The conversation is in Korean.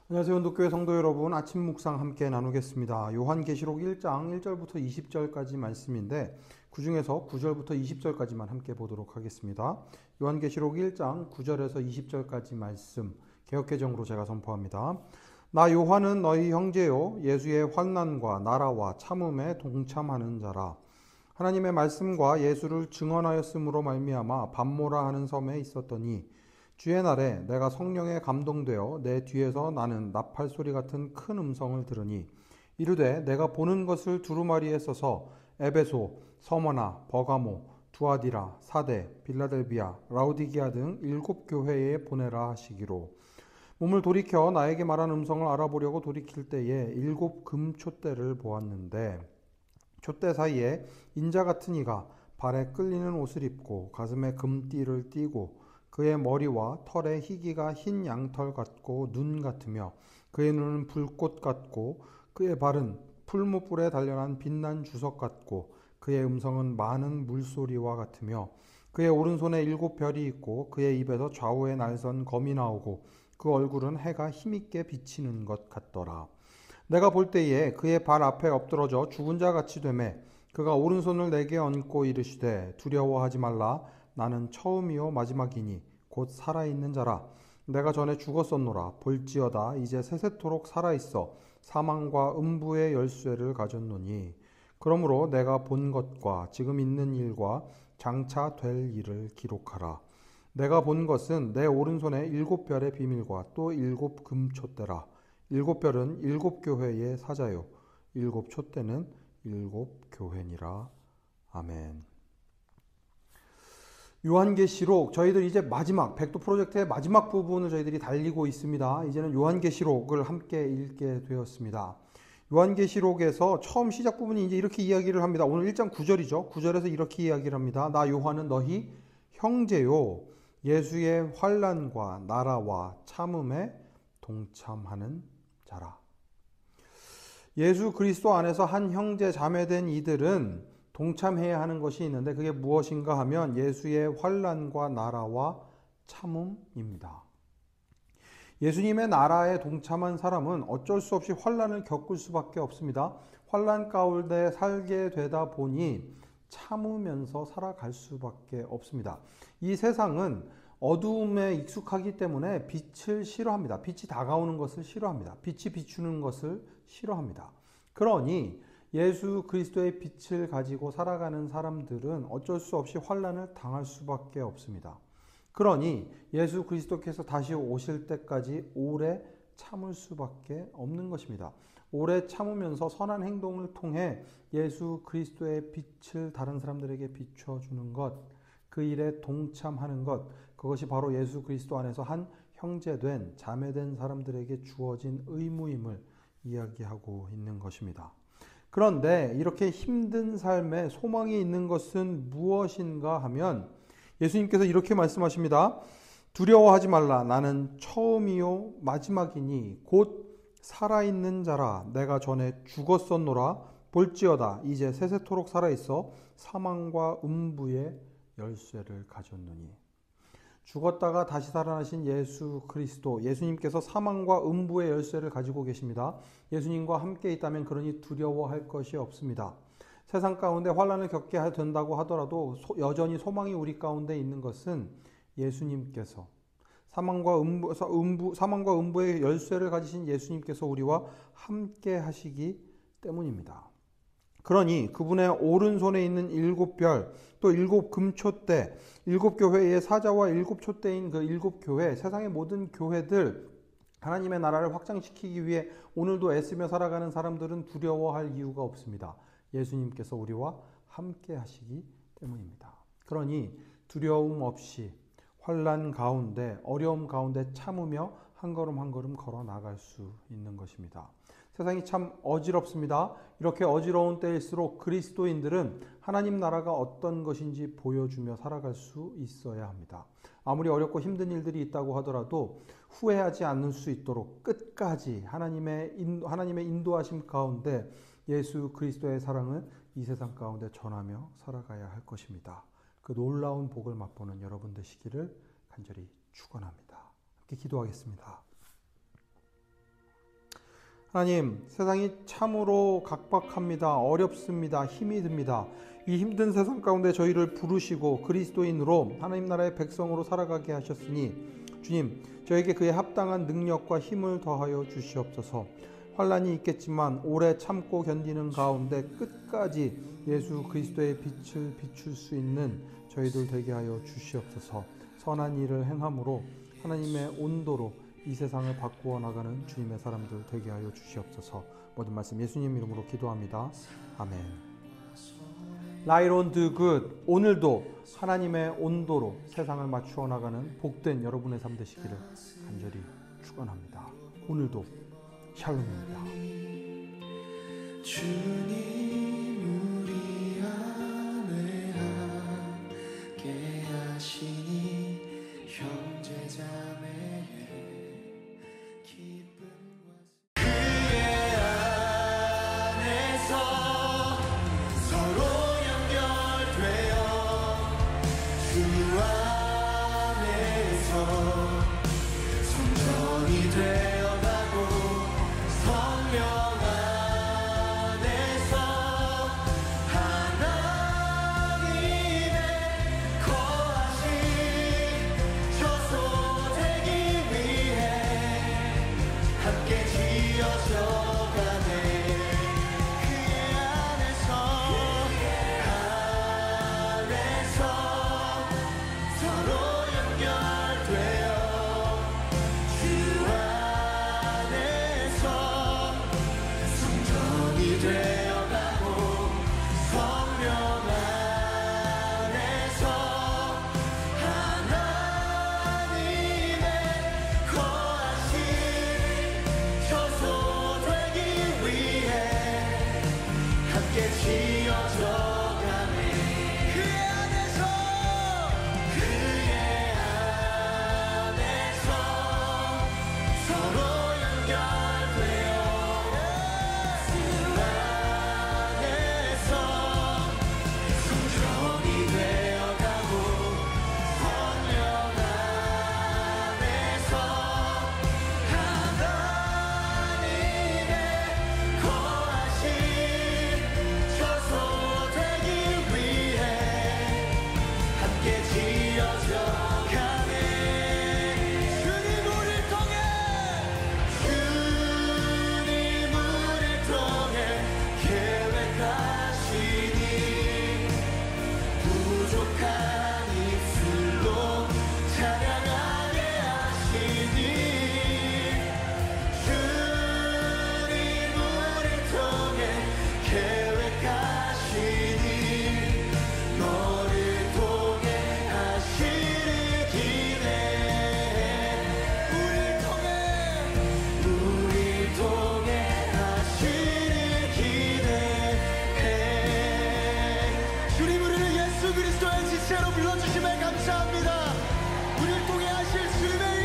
안녕하세요. 온도교회 성도 여러분, 아침 묵상 함께 나누겠습니다. 요한계시록 1장 1절부터 20절까지 말씀인데 그 중에서 9절부터 20절까지만 함께 보도록 하겠습니다. 요한계시록 1장 9절에서 20절까지 말씀 개역개정으로 제가 선포합니다. 나 요한은 너희 형제요 예수의 환난과 나라와 참음에 동참하는 자라. 하나님의 말씀과 예수를 증언하였으므로 말미암아 밤모라 하는 섬에 있었더니 주의 날에 내가 성령에 감동되어 내 뒤에서 나는 나팔 소리 같은 큰 음성을 들으니 이르되 내가 보는 것을 두루마리에 써서 에베소, 서머나, 버가모, 두아디라, 사대, 빌라델비아, 라우디기아 등 7교회에 보내라 하시기로. 몸을 돌이켜 나에게 말한 음성을 알아보려고 돌이킬 때에 7 금촛대를 보았는데 촛대 사이에 인자 같은 이가 발에 끌리는 옷을 입고 가슴에 금띠를 띠고 그의 머리와 털에 희기가 흰 양털 같고 눈 같으며 그의 눈은 불꽃 같고 그의 발은 풀무불에 단련한 빛난 주석 같고 그의 음성은 많은 물소리와 같으며 그의 오른손에 7별이 있고 그의 입에서 좌우에 날선 검이 나오고 그 얼굴은 해가 힘있게 비치는 것 같더라. 내가 볼 때에 그의 발 앞에 엎드러져 죽은 자 같이 되매 그가 오른손을 내게 얹고 이르시되 두려워하지 말라. 나는 처음이요 마지막이니 곧 살아있는 자라. 내가 전에 죽었었노라. 볼지어다 이제 세세토록 살아있어 사망과 음부의 열쇠를 가졌노니. 그러므로 내가 본 것과 지금 있는 일과 장차 될 일을 기록하라. 내가 본 것은 내 오른손에 7별의 비밀과 또 7금촛대라. 7별은 7교회의 사자요 7촛대는 7교회니라. 아멘. 요한계시록 저희들 이제 마지막 백도 프로젝트의 마지막 부분을 저희들이 달리고 있습니다. 이제는 요한계시록을 함께 읽게 되었습니다. 요한계시록에서 처음 시작 부분이 이제 이렇게 이야기를 합니다. 오늘 1장 9절이죠. 9절에서 이렇게 이야기를 합니다. 나 요한은 너희 형제요 예수의 환난과 나라와 참음에 동참하는 자라. 예수 그리스도 안에서 한 형제 자매된 이들은 동참해야 하는 것이 있는데 그게 무엇인가 하면 예수의 환난과 나라와 참음입니다. 예수님의 나라에 동참한 사람은 어쩔 수 없이 환난을 겪을 수밖에 없습니다. 환난 가운데 살게 되다 보니 참으면서 살아갈 수밖에 없습니다. 이 세상은 어두움에 익숙하기 때문에 빛을 싫어합니다. 빛이 다가오는 것을 싫어합니다. 빛이 비추는 것을 싫어합니다. 그러니 예수 그리스도의 빛을 가지고 살아가는 사람들은 어쩔 수 없이 환난을 당할 수밖에 없습니다. 그러니 예수 그리스도께서 다시 오실 때까지 오래 참을 수밖에 없는 것입니다. 오래 참으면서 선한 행동을 통해 예수 그리스도의 빛을 다른 사람들에게 비춰주는 것, 그 일에 동참하는 것, 그것이 바로 예수 그리스도 안에서 한 형제된 자매된 사람들에게 주어진 의무임을 이야기하고 있는 것입니다. 그런데 이렇게 힘든 삶에 소망이 있는 것은 무엇인가 하면 예수님께서 이렇게 말씀하십니다. 두려워하지 말라. 나는 처음이요 마지막이니 곧 살아있는 자라. 내가 전에 죽었었노라. 볼지어다 이제 세세토록 살아있어 사망과 음부의 열쇠를 가졌느니. 죽었다가 다시 살아나신 예수 그리스도, 예수님께서 사망과 음부의 열쇠를 가지고 계십니다. 예수님과 함께 있다면 그러니 두려워할 것이 없습니다. 세상 가운데 환난을 겪게 된다고 하더라도 여전히 소망이 우리 가운데 있는 것은 예수님께서 사망과 음부의 열쇠를 가지신 예수님께서 우리와 함께 하시기 때문입니다. 그러니 그분의 오른손에 있는 7별, 또 7금촛대, 7교회의 사자와 7촛대인 그 7교회, 세상의 모든 교회들, 하나님의 나라를 확장시키기 위해 오늘도 애쓰며 살아가는 사람들은 두려워할 이유가 없습니다. 예수님께서 우리와 함께 하시기 때문입니다. 그러니 두려움 없이 환난 가운데, 어려움 가운데 참으며 한 걸음 한 걸음 걸어 나갈 수 있는 것입니다. 세상이 참 어지럽습니다. 이렇게 어지러운 때일수록 그리스도인들은 하나님 나라가 어떤 것인지 보여주며 살아갈 수 있어야 합니다. 아무리 어렵고 힘든 일들이 있다고 하더라도 후회하지 않을 수 있도록 끝까지 하나님의 인도하심 가운데 예수 그리스도의 사랑을 이 세상 가운데 전하며 살아가야 할 것입니다. 그 놀라운 복을 맛보는 여러분 되시기를 간절히 축원합니다. 함께 기도하겠습니다. 하나님, 세상이 참으로 각박합니다. 어렵습니다. 힘이 듭니다. 이 힘든 세상 가운데 저희를 부르시고 그리스도인으로 하나님 나라의 백성으로 살아가게 하셨으니 주님, 저에게 그에 합당한 능력과 힘을 더하여 주시옵소서. 환난이 있겠지만 오래 참고 견디는 가운데 끝까지 예수 그리스도의 빛을 비출 수 있는 저희들 되게 하여 주시옵소서. 선한 일을 행함으로 하나님의 온도로 이 세상을 바꾸어 나가는 주님의 사람들 되게 하여 주시옵소서. 모든 말씀 예수님 이름으로 기도합니다. 아멘. Light on the good. 오늘도 하나님의 온도로 세상을 맞추어 나가는 복된 여러분의 삶 되시기를 간절히 축원합니다. 오늘도 샬롬입니다. 주님 우리 안에 함께 하시니 형제자매의 기쁨과 그의 안에서 서로 연결되어 주 안에서 성전이 되어가고 성령 안에서 하나님의 거하신 처소 되기 위해 함께 지어져가네. 그의 안에서 서로 연결되어 주 안에서 성전이 되어가고 성령 안에서 하나님의 거하신 처소 되기 위해 함께 지어져가네. 그의 안에서 서로 연결되어 주 안에서 성전이 되어가고 성령 안에서 하나님의 거하신 처소 되기 위해 함께 지어져가네. 주님 우릴 통해 계획하시니 부족한 입술로 찬양하게 하시니 주님 우릴 통해 계획하시니 너를 통해 하시는 기대해. 우릴 통해 하시는 기대해. 주님 우리를 예수 그리스도의 지체로 불러주심에 감사합니다. 우릴 통해 하실 주님의